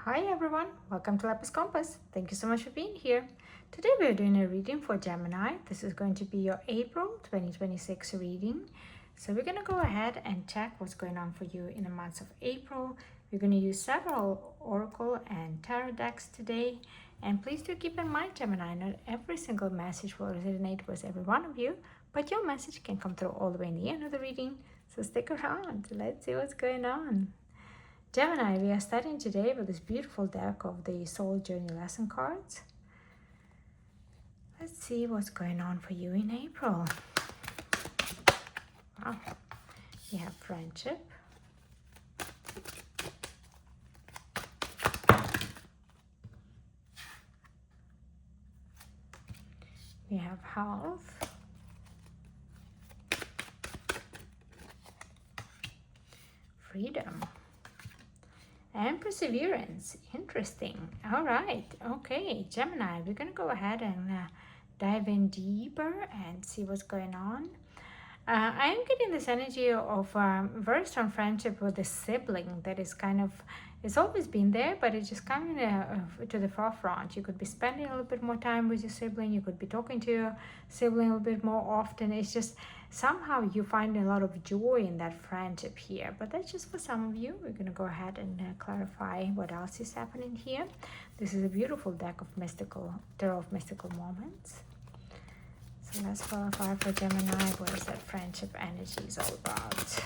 Hi everyone, welcome to Lifepath Compass. Thank you so much for being here. Today we're doing a reading for Gemini. This is going to be your April 2026 reading. So we're going to go ahead and check what's going on for you in the months of April. We're going to use several oracle and tarot decks today. And please do keep in mind, Gemini, not every single message will resonate with every one of you, but your message can come through all the way in the end of the reading. So stick around. Let's see what's going on. Gemini, we are starting today with this beautiful deck of the Soul Journey Lesson cards. Let's see what's going on for you in April. Wow. You have friendship. We have health. Freedom. And perseverance. Interesting. All right. Okay, Gemini, we're going to go ahead and dive in deeper and see what's going on. I am getting this energy of very strong friendship with a sibling that is kind of, it's always been there, but it's just coming to the forefront. You could be spending a little bit more time with your sibling. You could be talking to your sibling a little bit more often. It's just somehow you find a lot of joy in that friendship here. But that's just for some of you. We're going to go ahead and clarify what else is happening here. This is a beautiful deck of tarot of mystical moments. So let's qualify for Gemini. What is that friendship energy is all about?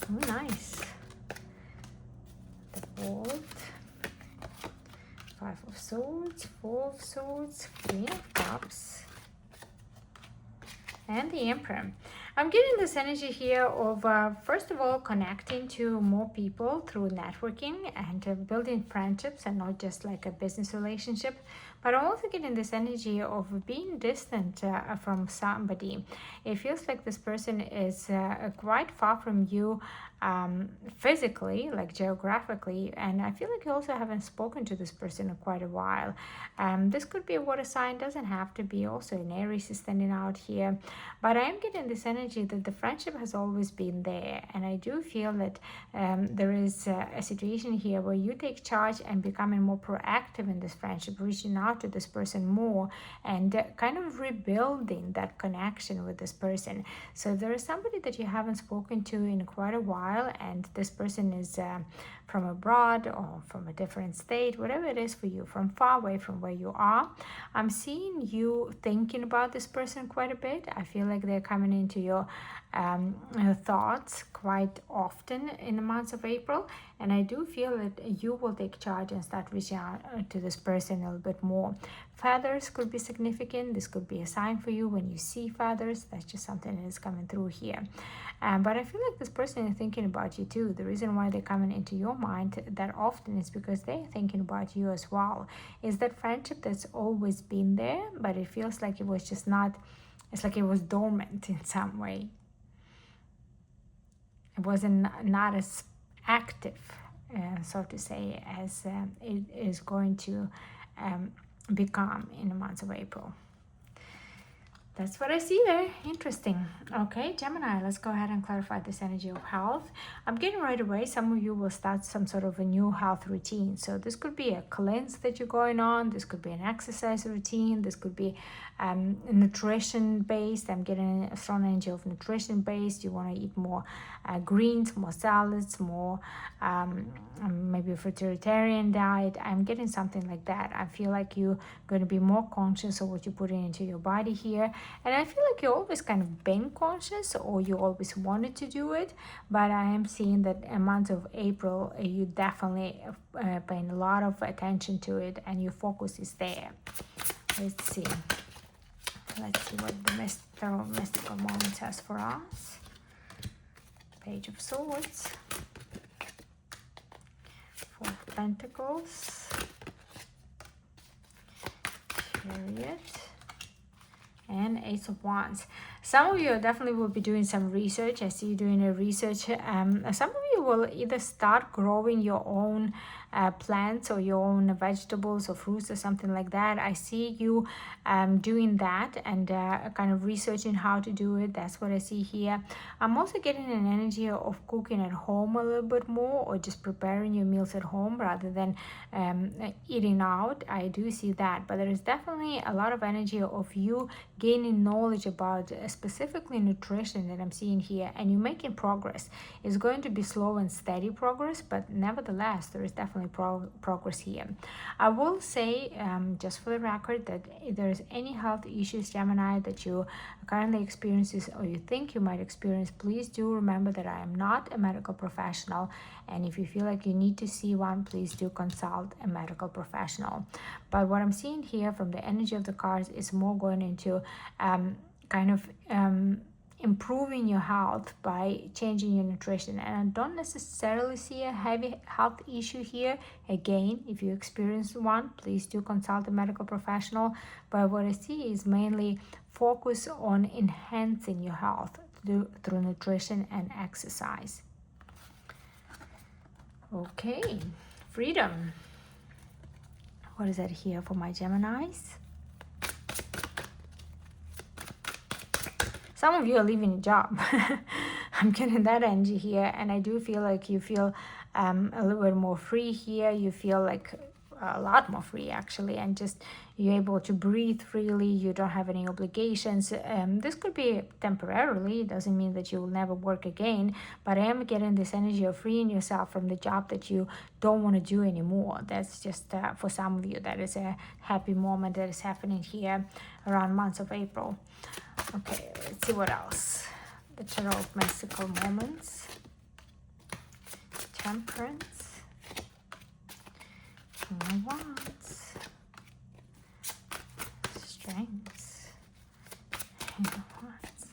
Oh, nice. The World. 5 of Swords, 4 of Swords, 3 of Cups, and the Emperor. I'm getting this energy here of, first of all, connecting to more people through networking and building friendships and not just like a business relationship. But I'm also getting this energy of being distant from somebody. It feels like this person is quite far from you physically, like geographically, and I feel like you also haven't spoken to this person in quite a while. This could be a water sign, doesn't have to be. Also an Aries is standing out here, but I am getting this energy that the friendship has always been there, and I do feel that there is a situation here where you take charge and becoming more proactive in this friendship, reaching out to this person more and kind of rebuilding that connection with this person. So if there is somebody that you haven't spoken to in quite a while, and this person is from abroad or from a different state, whatever it is for you, from far away from where you are, I'm seeing you thinking about this person quite a bit. I feel like they're coming into your thoughts quite often in the months of April, and I do feel that you will take charge and start reaching out to this person a little bit more. Feathers could be significant. This could be a sign for you when you see feathers. That's just something that is coming through here. But I feel like this person is thinking about you too. The reason why they're coming into your mind that often is because they're thinking about you as well. Is that friendship that's always been there, but it feels like it was just not, it's like it was dormant in some way. It wasn't not as active, so to say, as it is going to become in the months of April. That's what I see there. Interesting. Okay, Gemini, let's go ahead and clarify this energy of health. I'm getting right away, some of you will start some sort of a new health routine. So this could be a cleanse that you're going on. This could be an exercise routine. This could be nutrition based. I'm getting a strong energy of nutrition based. You want to eat more greens, more salads, more maybe a vegetarian diet. I'm getting something like that. I feel like you're going to be more conscious of what you're putting into your body here. And I feel like you always kind of been conscious, or you always wanted to do it, but I am seeing that a month of April, you definitely paying a lot of attention to it, and your focus is there. Let's see what the mystical moment has for us. Page of Swords, 4 of Pentacles, Chariot, and Ace of Wands. Some of you definitely will be doing some research. I see you doing a research. Some of you will either start growing your own plants or your own vegetables or fruits or something like that. I see you doing that and kind of researching how to do it. That's what I see here. I'm also getting an energy of cooking at home a little bit more, or just preparing your meals at home rather than eating out. I do see that, but there is definitely a lot of energy of you gaining knowledge about specifically nutrition that I'm seeing here, and you're making progress. It's going to be slow and steady progress, but nevertheless there is definitely progress here. I will say, just for the record, that if there is any health issues, Gemini, that you currently experiences or you think you might experience, please do remember that I am not a medical professional, and if you feel like you need to see one, please do consult a medical professional. But what I'm seeing here from the energy of the cards is more going into improving your health by changing your nutrition. And I don't necessarily see a heavy health issue here. Again, if you experience one, please do consult a medical professional. But what I see is mainly focus on enhancing your health through nutrition and exercise. Okay, freedom. What is that here for my Geminis? Some of you are leaving a job. I'm getting that energy here, and I do feel like you feel a little bit more free here. You feel like a lot more free, actually, and just you're able to breathe freely. You don't have any obligations. This could be temporarily. It doesn't mean that you will never work again, but I am getting this energy of freeing yourself from the job that you don't want to do anymore. That's just for some of you, that is a happy moment that is happening here around months of April. Okay, let's see what else. The Tarot of Mystical Moments. Temperance. King of Wands. Strength. King of Wands.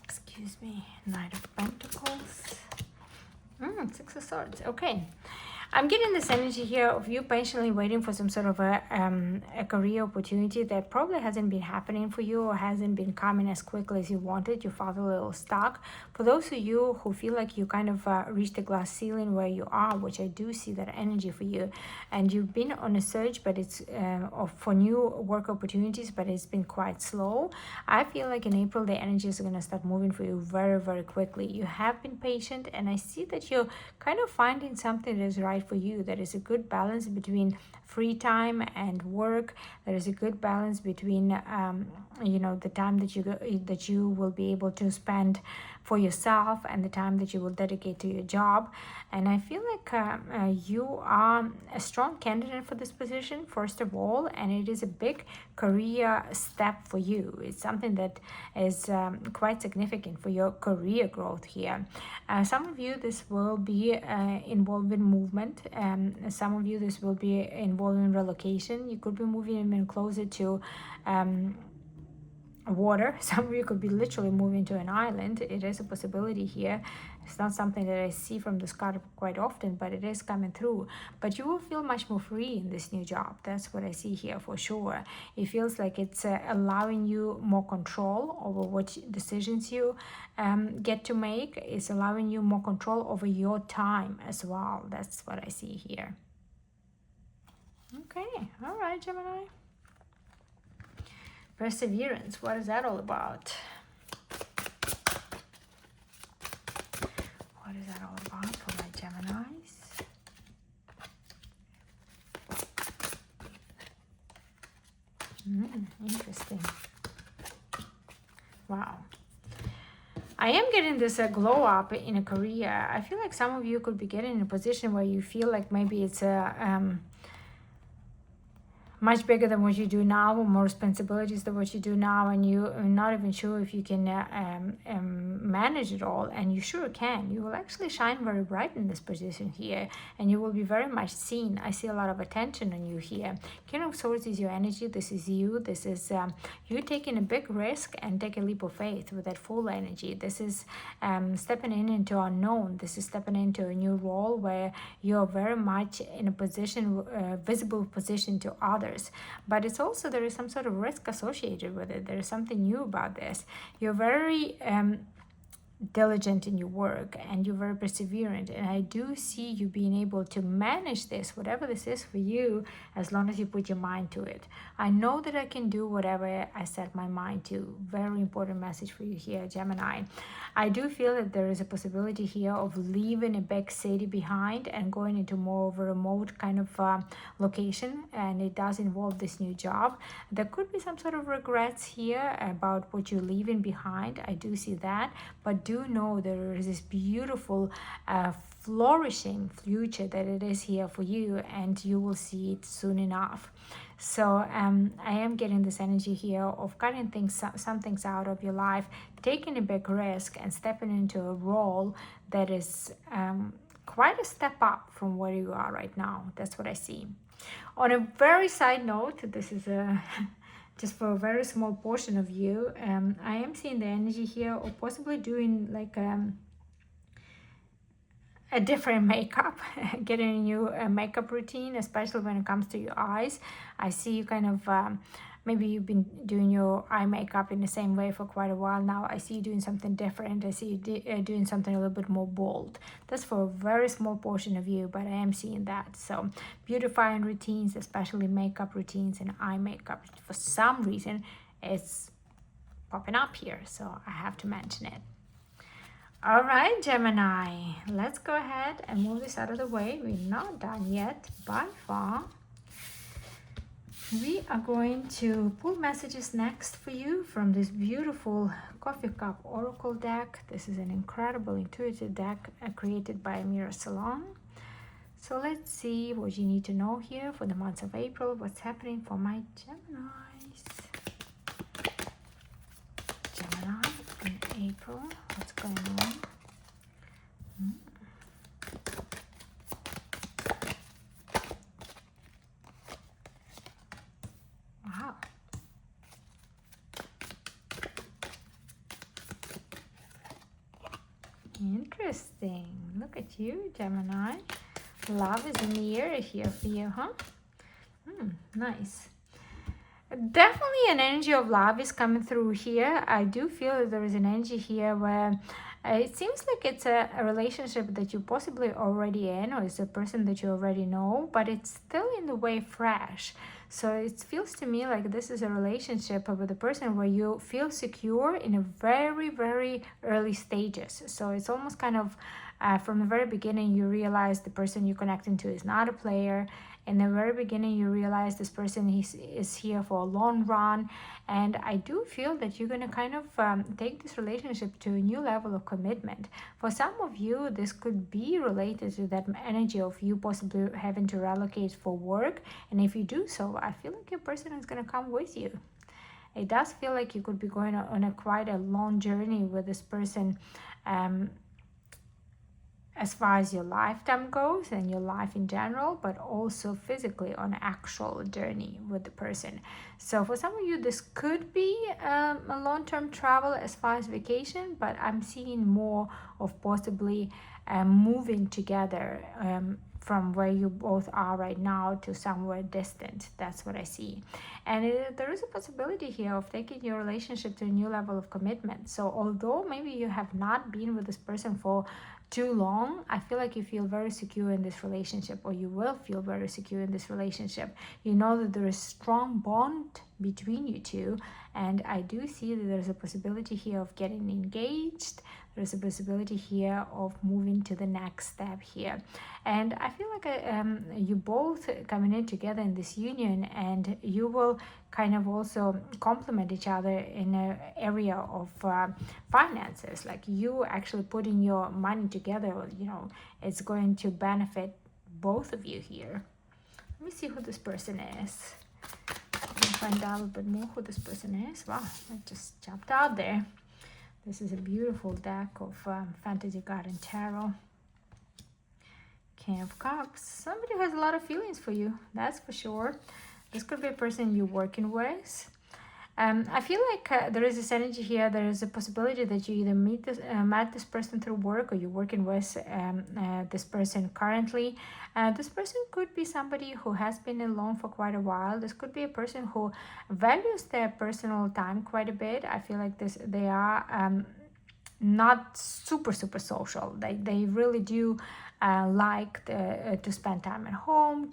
Excuse me. Knight of Pentacles. Six of Swords. Okay. I'm getting this energy here of you patiently waiting for some sort of a career opportunity that probably hasn't been happening for you or hasn't been coming as quickly as you wanted. You felt a little stuck. For those of you who feel like you kind of reached the glass ceiling where you are, which I do see that energy for you, and you've been on a search, but it's for new work opportunities, but it's been quite slow. I feel like in April the energy is going to start moving for you very, very quickly. You have been patient, and I see that you're kind of finding something that is right for you. There is a good balance between free time and work. There is a good balance between the time that you will be able to spend for yourself and the time that you will dedicate to your job. And I feel like you are a strong candidate for this position, first of all, and it is a big career step for you. It's something that is quite significant for your career growth here. Some of you, this will be involved in movement. Some of you, this will be involved in relocation. You could be moving even closer to water. Some of you could be literally moving to an island. It is a possibility here. It's not something that I see from this card quite often, but it is coming through. But you will feel much more free in this new job. That's what I see here for sure. It feels like it's allowing you more control over what decisions you get to make. It's allowing you more control over your time as well. That's what I see here. Okay, all right, Gemini. Perseverance, what is that all about? What is that all about for my Geminis? Interesting. Wow. I am getting this glow up in a career. I feel like some of you could be getting in a position where you feel like maybe it's a much bigger than what you do now, or more responsibilities than what you do now, and you're not even sure if you can manage it all, and you sure can. You will actually shine very bright in this position here, and you will be very much seen. I see a lot of attention on you here. King of Swords is your energy. This is you. This is you taking a big risk and take a leap of faith with that full energy. This is stepping into unknown. This is stepping into a new role where you're very much in a position, visible position to others. others. But it's also, there is some sort of risk associated with it. There is something new about this. You're very diligent in your work, and you're very perseverant, and I do see you being able to manage this, whatever this is for you, as long as you put your mind to it. I know that I can do whatever I set my mind to. Very important message for you here, Gemini. I do feel that there is a possibility here of leaving a big city behind and going into more of a remote kind of location, and it does involve this new job. There could be some sort of regrets here about what you're leaving behind. I do see that, but do know there is this beautiful flourishing future that it is here for you, and you will see it soon enough. So I am getting this energy here of cutting things, some things out of your life, taking a big risk and stepping into a role that is quite a step up from where you are right now. That's what I see. On a very side note, this is a just for a very small portion of you, I am seeing the energy here of possibly doing like a different makeup, getting a new makeup routine, especially when it comes to your eyes. I see you kind of, maybe you've been doing your eye makeup in the same way for quite a while now. I see you doing something different. I see you doing something a little bit more bold. That's for a very small portion of you, but I am seeing that. So beautifying routines, especially makeup routines and eye makeup, for some reason it's popping up here, so I have to mention it. All right, Gemini, let's go ahead and move this out of the way. We're not done yet by far. We are going to pull messages next for you from this beautiful coffee cup oracle deck. This is an incredible intuitive deck created by Mira Salon. So let's see what you need to know here for the month of April. What's happening for my Geminis? Gemini in April. What's going on? Wow. Interesting. Look at you, Gemini. Love is in the air here for you, huh? Nice. Definitely an energy of love is coming through here. I do feel that there is an energy here where it seems like it's a relationship that you're possibly already in, or it's a person that you already know, but it's still in the way fresh. So it feels to me like this is a relationship with a person where you feel secure in a very, very early stages. So it's almost kind of from the very beginning, you realize the person you're connecting to is not a player. In the very beginning, you realize this person is here for a long run. And I do feel that you're going to kind of take this relationship to a new level of commitment. For some of you, this could be related to that energy of you possibly having to relocate for work. And if you do so, I feel like your person is going to come with you. It does feel like you could be going on a quite a long journey with this person, as far as your lifetime goes and your life in general, but also physically on an actual journey with the person. So for some of you, this could be a long-term travel as far as vacation, but I'm seeing more of possibly moving together from where you both are right now to somewhere distant. That's what I see. And there is a possibility here of taking your relationship to a new level of commitment. So although maybe you have not been with this person for too long, I feel like you feel very secure in this relationship, or you will feel very secure in this relationship. You know that there is strong bond between you two, and I do see that there's a possibility here of getting engaged. There's a possibility here of moving to the next step here. And I feel like you both coming in together in this union, and you will kind of also complement each other in an area of finances. Like you actually putting your money together, you know, it's going to benefit both of you here. Let me see who this person is. Find out a little bit more who this person is. Wow, that just jumped out there. This is a beautiful deck of Fantasy Garden Tarot. King of Cups. Somebody has a lot of feelings for you, that's for sure. This could be a person you're working with. I feel like there is this energy here. There is a possibility that you either met this person through work, or you're working with this person currently. This person could be somebody who has been alone for quite a while. This could be a person who values their personal time quite a bit. I feel like they are not super social. They really do like to spend time at home.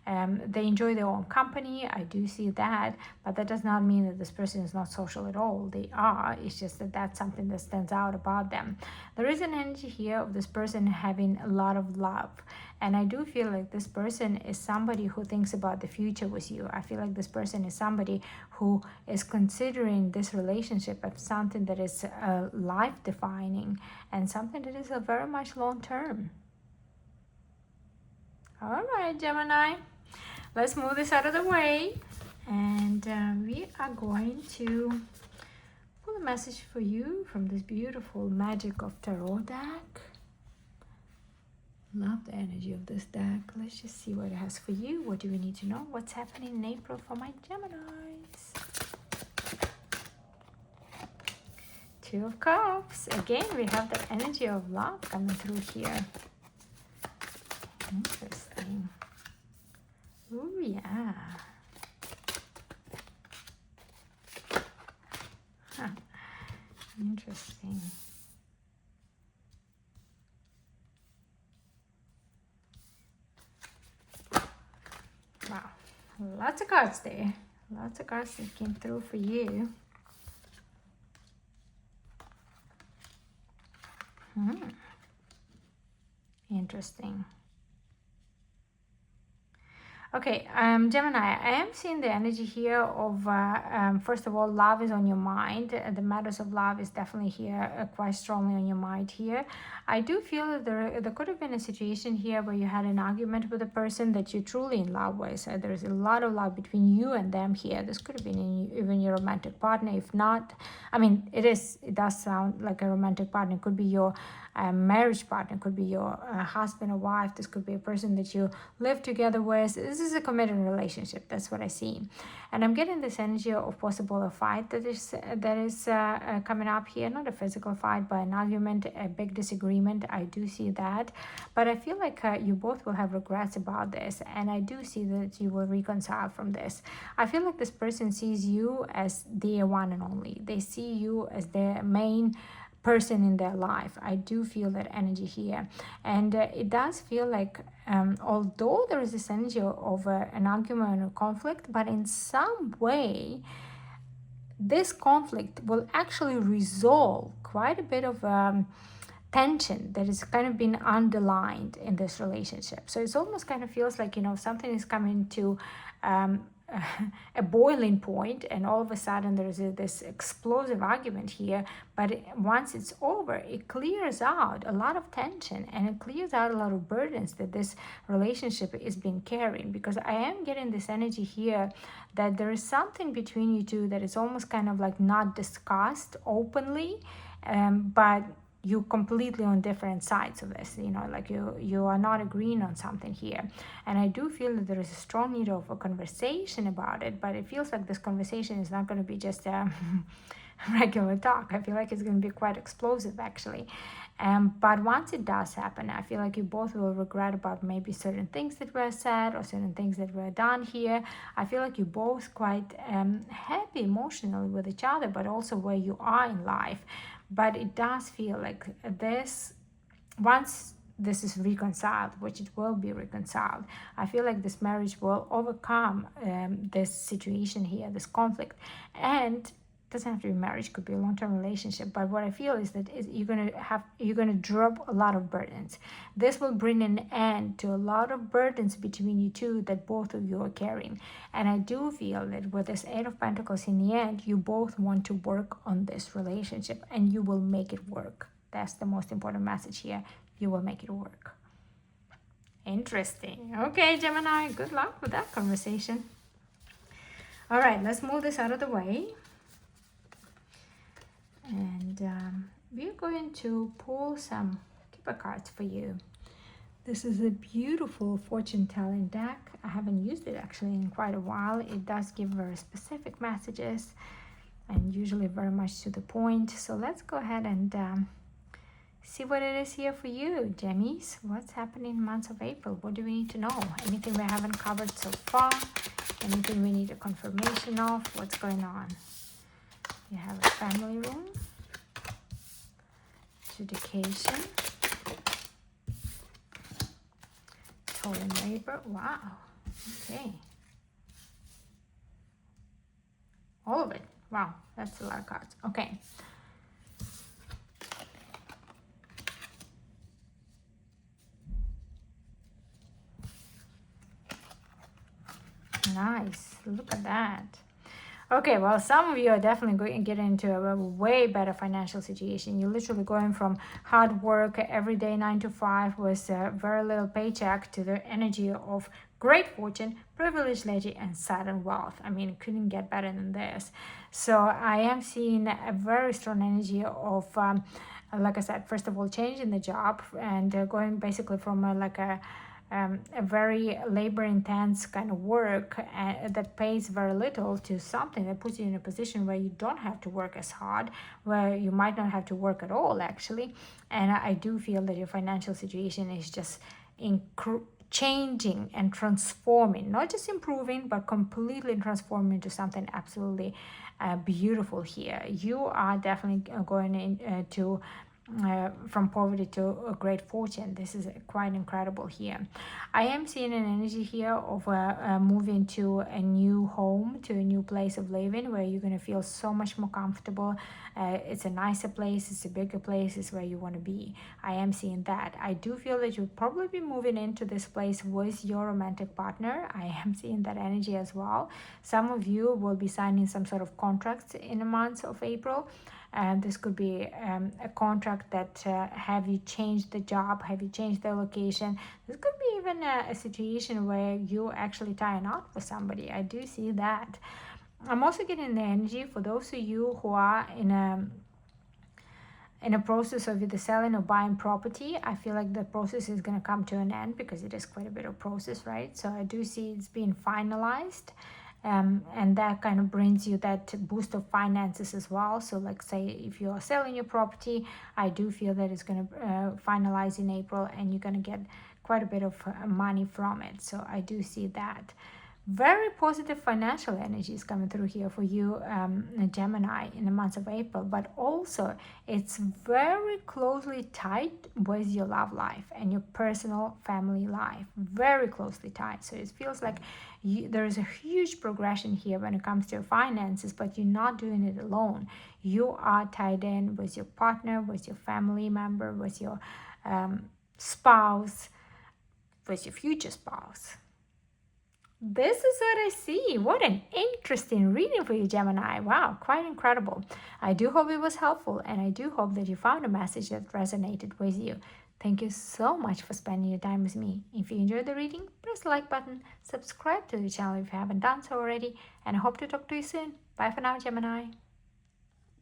They enjoy their own company. I do see that, but that does not mean that this person is not social at all. They are. It's just that that's something that stands out about them. There is an energy here of this person having a lot of love. And I do feel like this person is somebody who thinks about the future with you. I feel like this person is somebody who is considering this relationship as something that is life defining and something that is a very much long term. All right, Gemini, let's move this out of the way. And we are going to pull a message for you from this beautiful Magic of Tarot deck. Love the energy of this deck. Let's just see what it has for you. What do we need to know? What's happening in April for my Geminis? Two of Cups. Again, we have the energy of love coming through here. Interesting. Oh, yeah. Huh. Interesting. Wow, lots of cards there. Lots of cards that came through for you. Interesting. Okay, Gemini, I am seeing the energy here of, first of all, love is on your mind. The matters of love is definitely here, quite strongly on your mind here. I do feel that there could have been a situation here where you had an argument with a person that you're truly in love with. There's a lot of love between you and them here. This could have been even your romantic partner. If not, I mean, it does sound like a romantic partner. It could be your marriage partner, could be your husband or wife. This could be a person that you live together with. This is a committed relationship. That's what I see. And I'm getting this energy of possible a fight that is coming up here. Not a physical fight, but an argument, a big disagreement. I do see that. But I feel like you both will have regrets about this. And I do see that you will reconcile from this. I feel like this person sees you as their one and only. They see you as their main person in their life. I do feel that energy here. And it does feel like although there is this energy of an argument or conflict, but in some way this conflict will actually resolve quite a bit of tension that is kind of been underlined in this relationship. So it's almost kind of feels like, something is coming to a boiling point, and all of a sudden there's this explosive argument here, but once it's over, it clears out a lot of tension, and it clears out a lot of burdens that this relationship is been carrying. Because I am getting this energy here that there is something between you two that is almost kind of like not discussed openly, but you completely on different sides of this, like you are not agreeing on something here. And I do feel that there is a strong need of a conversation about it, but it feels like this conversation is not going to be just a regular talk. I feel like it's going to be quite explosive, actually. But once it does happen, I feel like you both will regret about maybe certain things that were said or certain things that were done here. I feel like you both quite happy emotionally with each other, but also where you are in life. But it does feel like this, once this is reconciled, which it will be reconciled, I feel like this marriage will overcome this situation here, this conflict. And it doesn't have to be marriage, could be a long-term relationship. But what I feel is that you're gonna drop a lot of burdens. This will bring an end to a lot of burdens between you two that both of you are carrying. And I do feel that with this Eight of Pentacles, in the end, you both want to work on this relationship, and you will make it work. That's the most important message here. You will make it work. Interesting. Okay, Gemini, good luck with that conversation. All right, let's move this out of the way. And we're going to pull some keeper cards for you. This is a beautiful fortune telling deck. I haven't used it actually in quite a while. It does give very specific messages. and usually very much to the point. So let's go ahead and see what it is here for you, Gemmies. What's happening in the month of April? What do we need to know? Anything we haven't covered so far? Anything we need a confirmation of? What's going on? You have a family room, education, total labor. Wow. Okay. All of it. Wow. That's a lot of cards. Okay. Nice. Look at that. Okay, well, some of you are definitely going to get into a way better financial situation. You're literally going from hard work every day, 9 to 5, with very little paycheck, to the energy of great fortune, privileged lady, and sudden wealth. I mean, couldn't get better than this. So I am seeing a very strong energy of, like I said, first of all, changing the job and going basically from a very labor intense kind of work that pays very little to something that puts you in a position where you don't have to work as hard, where you might not have to work at all actually. And I do feel that your financial situation is just changing and transforming, not just improving, but completely transforming into something absolutely beautiful here. You are definitely going into from poverty to a great fortune. This is quite incredible here. I am seeing an energy here of moving to a new home, to a new place of living, where you're going to feel so much more comfortable. It's a nicer place, it's a bigger place, it's where you want to be. I am seeing that. I do feel that you'll probably be moving into this place with your romantic partner. I am seeing that energy as well. Some of you will be signing some sort of contracts in the month of April. And this could be a contract that have you changed the job, have you changed the location. This could be even a situation where you actually tie a knot with somebody. I do see that. I'm also getting the energy for those of you who are in a process of either selling or buying property. I feel like the process is going to come to an end, because it is quite a bit of process, right? So I do see it's being finalized. And that kind of brings you that boost of finances as well. So like say if you are selling your property, I do feel that it's going to finalize in April, and you're going to get quite a bit of money from it. So I do see that. Very positive financial energy is coming through here for you, Gemini, in the month of April. But also it's very closely tied with your love life and your personal family life. Very closely tied. So it feels like there is a huge progression here when it comes to your finances, but you're not doing it alone. You are tied in with your partner, with your family member, with your spouse, with your future spouse. This is what I see. What an interesting reading for you, Gemini. Wow, quite incredible. I do hope it was helpful, and I do hope that you found a message that resonated with you. Thank you so much for spending your time with me. If you enjoyed the reading, press the like button, subscribe to the channel if you haven't done so already, and I hope to talk to you soon. Bye for now, Gemini.